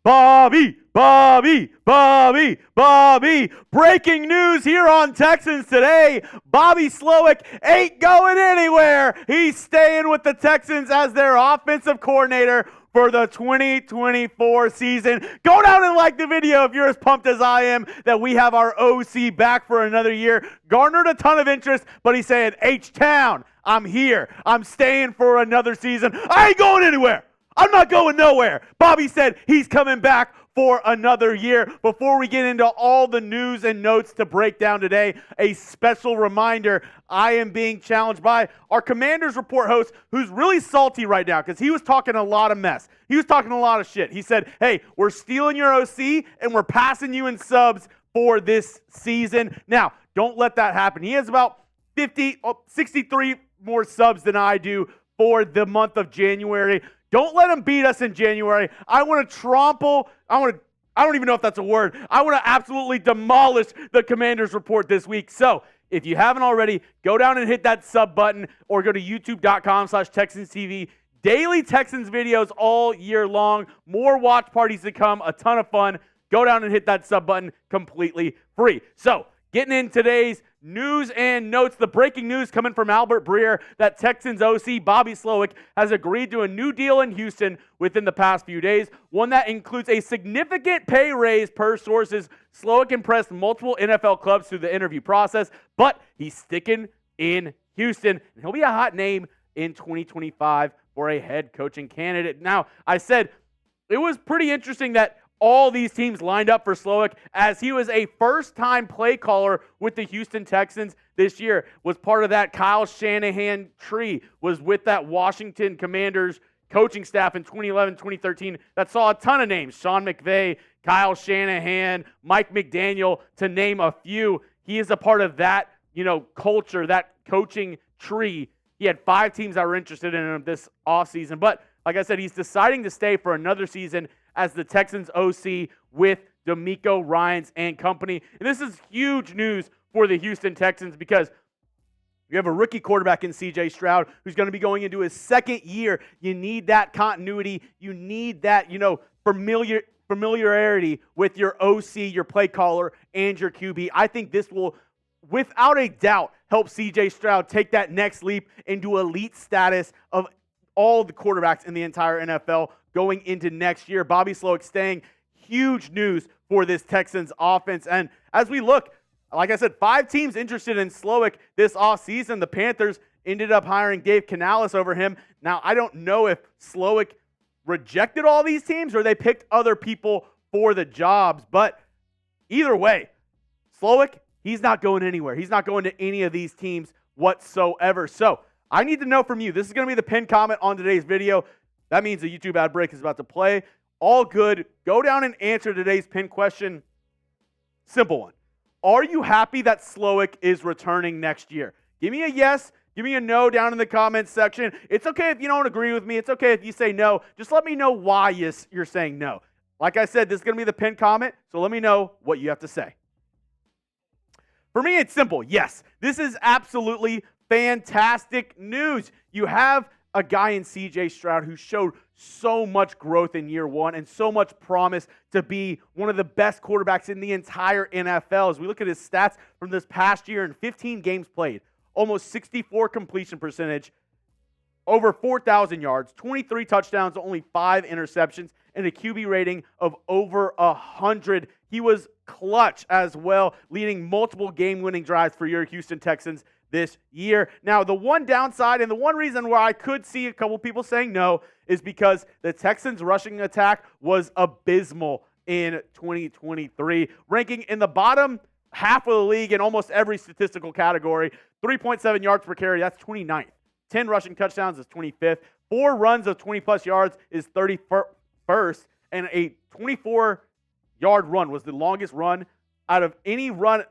Bobby. Breaking news here on Texans Today. Bobby Slowik ain't going anywhere. He's staying with the Texans as their offensive coordinator for the 2024 season. Go down and like the video if you're as pumped as I am that we have our OC back for another year. Garnered a ton of interest, but he's saying, H-Town, I'm here. I'm staying for another season. I ain't going anywhere. I'm not going nowhere. Bobby said he's coming back for another year. Before we get into all the news and notes to break down today, a special reminder, I am being challenged by our Commanders Report host, who's really salty right now because he was talking a lot of mess. He was talking a lot of shit. He said, hey, we're stealing your OC and we're passing you in subs for this season. Now, don't let that happen. He has about 63 more subs than I do for the month of January. Don't let him beat us in January. I want to trample. I don't even know if that's a word. I want to absolutely demolish the Commanders Report this week. So if you haven't already, go down and hit that sub button or go to youtube.com/TexansTV. Daily Texans videos all year long. More watch parties to come. A ton of fun. Go down and hit that sub button completely free. So getting in today's news and notes, the breaking news coming from Albert Breet that Texans OC Bobby Slowik has agreed to a new deal in Houston within the past few days, one that includes a significant pay raise per sources. Slowik impressed multiple NFL clubs through the interview process, but he's sticking in Houston, and he'll be a hot name in 2025 for a head coaching candidate. Now, I said it was pretty interesting that all these teams lined up for Slowick as he was a first-time play caller with the Houston Texans this year, was part of that Kyle Shanahan tree, was with that Washington Commanders coaching staff in 2011, 2013 that saw a ton of names, Sean McVay, Kyle Shanahan, Mike McDaniel, to name a few. He is a part of that, culture, that coaching tree. He had 5 teams that were interested in him this offseason, but like I said, he's deciding to stay for another season as the Texans OC with DeMeco, Ryans, and company. And this is huge news for the Houston Texans because you have a rookie quarterback in CJ Stroud who's going to be going into his second year. You need that continuity. You need that, familiarity with your OC, your play caller, and your QB. I think this will, without a doubt, help CJ Stroud take that next leap into elite status of all the quarterbacks in the entire NFL going into next year. Bobby Slowik staying, huge news for this Texans offense. And as we look, like I said, 5 teams interested in Slowik this offseason. The Panthers ended up hiring Dave Canales over him. Now, I don't know if Slowik rejected all these teams or they picked other people for the jobs, but either way, Slowik, he's not going anywhere. He's not going to any of these teams whatsoever. So I need to know from you. This is going to be the pinned comment on today's video. That means the YouTube ad break is about to play. All good. Go down and answer today's pinned question. Simple one. Are you happy that Slowick is returning next year? Give me a yes. Give me a no down in the comments section. It's okay if you don't agree with me. It's okay if you say no. Just let me know why you're saying no. Like I said, this is going to be the pinned comment, so let me know what you have to say. For me, it's simple. Yes, this is absolutely fantastic news. You have a guy in CJ Stroud who showed so much growth in year one and so much promise to be one of the best quarterbacks in the entire NFL. As we look at his stats from this past year in 15 games played, almost 64 completion percentage, over 4,000 yards, 23 touchdowns, only 5 interceptions, and a QB rating of over 100. He was clutch as well, leading multiple game-winning drives for your Houston Texans this year. Now, the one downside and the one reason why I could see a couple people saying no is because the Texans' rushing attack was abysmal in 2023, ranking in the bottom half of the league in almost every statistical category. 3.7 yards per carry, that's 29th. 10 rushing touchdowns is 25th. 4 runs of 20-plus yards is 31st. And a 24-yard run was the longest run out of any run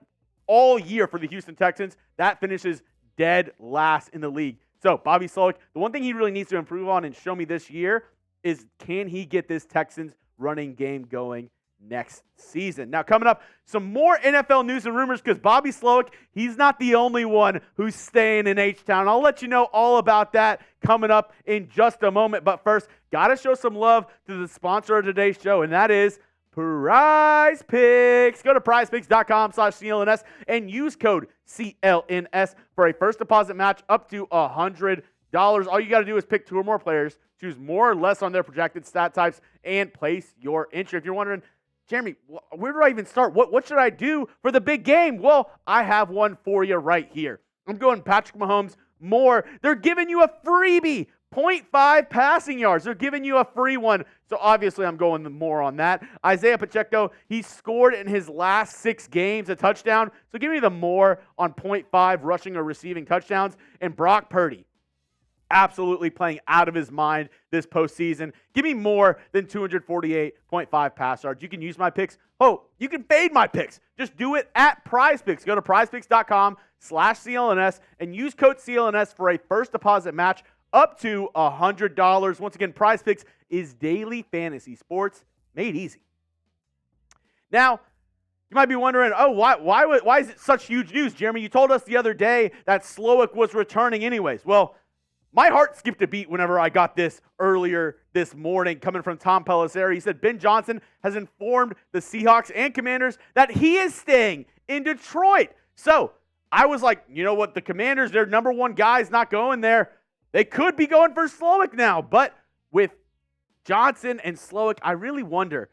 all year for the Houston Texans. That finishes dead last in the league. So, Bobby Slowik, the one thing he really needs to improve on and show me this year is can he get this Texans running game going next season. Now, coming up, some more NFL news and rumors because Bobby Slowik, he's not the only one who's staying in H-Town. I'll let you know all about that coming up in just a moment. But first, got to show some love to the sponsor of today's show, and that is Prize Picks. Go to prizepicks.com/CLNS and use code CLNS for a first deposit match up to $100. All you got to do is pick two or more players, choose more or less on their projected stat types, and place your entry. If you're wondering, Jeremy, where do I even start? What should I do for the big game? Well, I have one for you right here. I'm going Patrick Mahomes more. They're giving you a freebie. 0.5 passing yards. They're giving you a free one. So obviously I'm going more on that. Isaiah Pacheco, he scored in his last 6 games a touchdown. So give me the more on 0.5 rushing or receiving touchdowns. And Brock Purdy, absolutely playing out of his mind this postseason. Give me more than 248.5 pass yards. You can use my picks. Oh, you can fade my picks. Just do it at Prize Picks. Go to prizepicks.com/CLNS and use code CLNS for a first deposit match up to $100. Once again, Prize Picks is daily fantasy sports made easy. Now, you might be wondering, why is it such huge news, Jeremy? You told us the other day that Slowick was returning anyways. Well, my heart skipped a beat whenever I got this earlier this morning coming from Tom Pelisseri. He said Ben Johnson has informed the Seahawks and Commanders that he is staying in Detroit. So I was like, you know what? The Commanders, their number one guy is not going there. They could be going for Slowick now, but with Johnson and Slowick, I really wonder,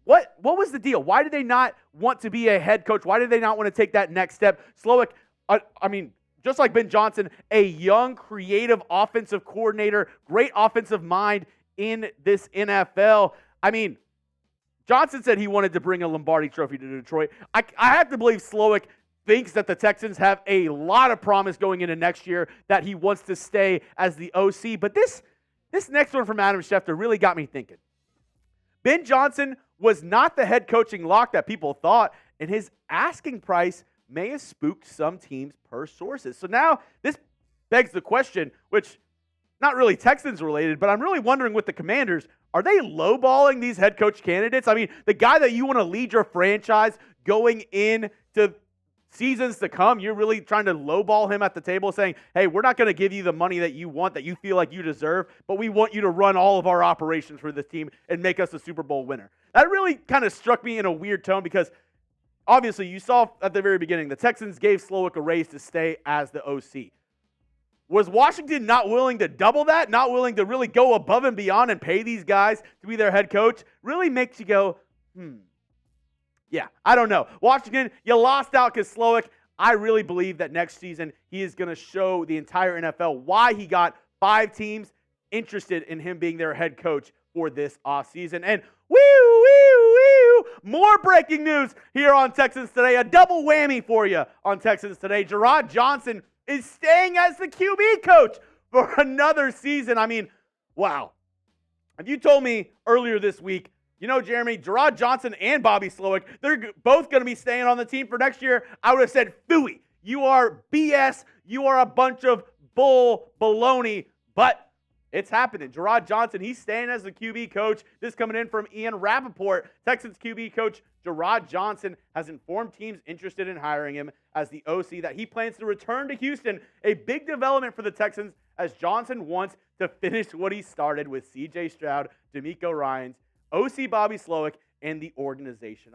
what was the deal? Why did they not want to be a head coach? Why did they not want to take that next step? Slowick, just like Ben Johnson, a young, creative offensive coordinator, great offensive mind in this NFL. Johnson said he wanted to bring a Lombardi trophy to Detroit. I have to believe Slowick thinks that the Texans have a lot of promise going into next year, that he wants to stay as the OC. But this next one from Adam Schefter really got me thinking. Ben Johnson was not the head coaching lock that people thought, and his asking price may have spooked some teams per sources. So now this begs the question, which not really Texans related, but I'm really wondering with the Commanders, are they lowballing these head coach candidates? The guy that you want to lead your franchise going into seasons to come, you're really trying to lowball him at the table saying, hey, we're not going to give you the money that you want, that you feel like you deserve, but we want you to run all of our operations for this team and make us a Super Bowl winner. That really kind of struck me in a weird tone because obviously you saw at the very beginning, the Texans gave Slowick a raise to stay as the OC. Was Washington not willing to double that, not willing to really go above and beyond and pay these guys to be their head coach? Really makes you go, Yeah, I don't know. Washington, you lost out because Slowick, I really believe that next season he is going to show the entire NFL why he got 5 teams interested in him being their head coach for this offseason. And more breaking news here on Texans Today. A double whammy for you on Texans Today. Jerrod Johnson is staying as the QB coach for another season. Wow. If you told me earlier this week, Jeremy, Jerrod Johnson and Bobby Slowik, they're both going to be staying on the team for next year, I would have said, phooey, you are BS, you are a bunch of baloney, but it's happening. Jerrod Johnson, he's staying as the QB coach. This coming in from Ian Rappaport. Texans QB coach Jerrod Johnson has informed teams interested in hiring him as the OC that he plans to return to Houston, a big development for the Texans as Johnson wants to finish what he started with CJ Stroud, DeMeco Ryans, OC Bobby Slowik, and the organization.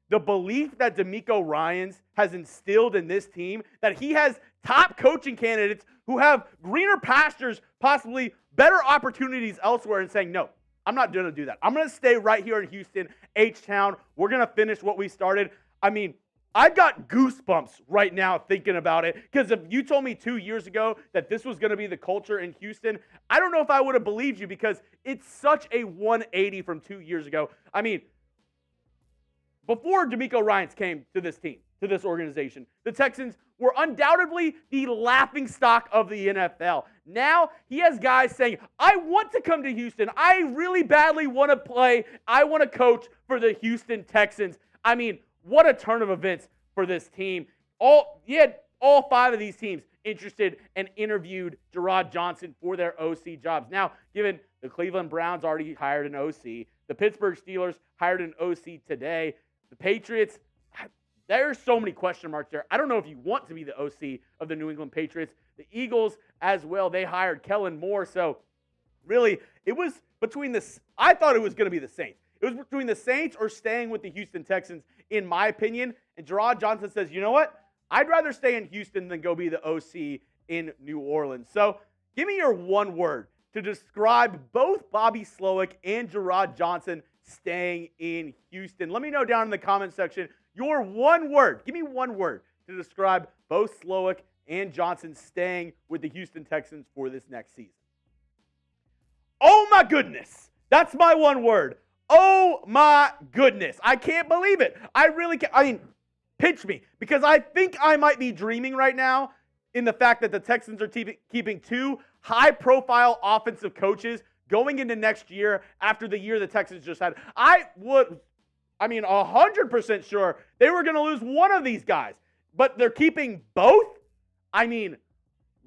The belief that DeMeco Ryans has instilled in this team, that he has top coaching candidates who have greener pastures, possibly better opportunities elsewhere, and saying, no, I'm not going to do that. I'm going to stay right here in Houston, H-Town. We're going to finish what we started. I've got goosebumps right now thinking about it, because if you told me 2 years ago that this was going to be the culture in Houston, I don't know if I would have believed you, because it's such a 180 from 2 years ago. Before DeMeco Ryans came to this team, to this organization, the Texans were undoubtedly the laughingstock of the NFL. Now he has guys saying, I want to come to Houston. I really badly want to play. I want to coach for the Houston Texans. What a turn of events for this team. All 5 of these teams interested and interviewed Jerrod Johnson for their OC jobs. Now, given The Cleveland Browns already hired an OC. The Pittsburgh Steelers hired an OC today. The Patriots, there's so many question marks there. I don't know if you want to be the OC of the New England Patriots. The Eagles as well, they hired Kellen Moore. So really, it was between I thought it was going to be the Saints. It was between the Saints or staying with the Houston Texans, in my opinion. And Jerrod Johnson says, you know what? I'd rather stay in Houston than go be the OC in New Orleans. So give me your one word to describe both Bobby Slowik and Jerrod Johnson staying in Houston. Let me know down in the comment section your one word. Give me one word to describe both Slowik and Johnson staying with the Houston Texans for this next season. Oh my goodness. That's my one word. Oh my goodness. I can't believe it. I really can't. I mean, pinch me, because I think I might be dreaming right now in the fact that the Texans are keeping two high-profile offensive coaches going into next year after the year the Texans just had. I'm 100% sure they were going to lose one of these guys, but they're keeping both? I mean,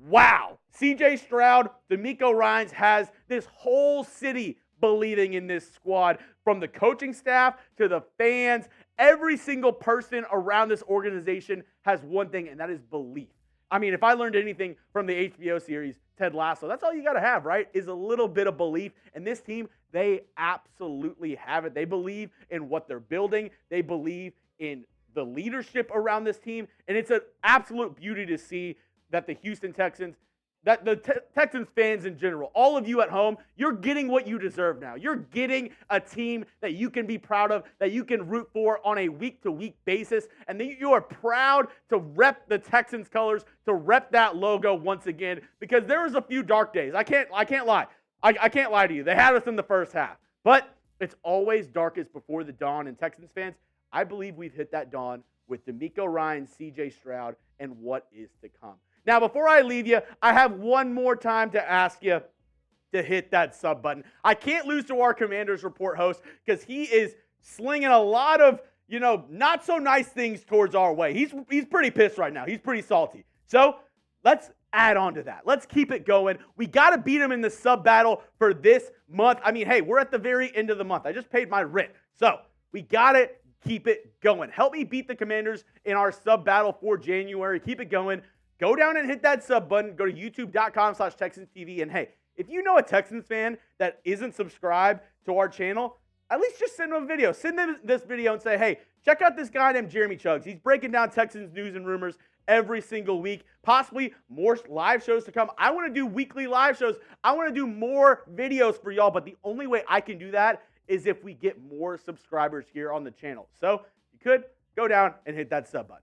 wow. CJ Stroud, DeMeco Ryans has this whole city believing in this squad, from the coaching staff to the fans. Every single person around this organization has one thing, and that is belief. I mean, if I learned anything from the HBO series, Ted Lasso, that's all you got to have, right? Is a little bit of belief. And this team, they absolutely have it. They believe in what they're building. They believe in the leadership around this team. And it's an absolute beauty to see that the Houston Texans, that the Texans fans in general, all of you at home, you're getting what you deserve now. You're getting a team that you can be proud of, that you can root for on a week-to-week basis, and that you are proud to rep the Texans colors, to rep that logo once again, because there was a few dark days. I can't lie. I can't lie to you. They had us in the first half, but it's always darkest before the dawn, and Texans fans, I believe we've hit that dawn with DeMeco Ryans, CJ Stroud, and what is to come. Now, before I leave you, I have one more time to ask you to hit that sub button. I can't lose to our Commanders Report host, because he is slinging a lot of, not so nice things towards our way. He's pretty pissed right now. He's pretty salty. So let's add on to that. Let's keep it going. We got to beat him in the sub battle for this month. I mean, hey, we're at the very end of the month. I just paid my rent. So we got to keep it going. Help me beat the Commanders in our sub battle for January. Keep it going. Go down and hit that sub button. Go to youtube.com/TexansTV. And hey, if you know a Texans fan that isn't subscribed to our channel, at least just send them a video. Send them this video and say, hey, check out this guy named Jeremy Chugs. He's breaking down Texans news and rumors every single week. Possibly more live shows to come. I want to do weekly live shows. I want to do more videos for y'all. But the only way I can do that is if we get more subscribers here on the channel. So you could go down and hit that sub button.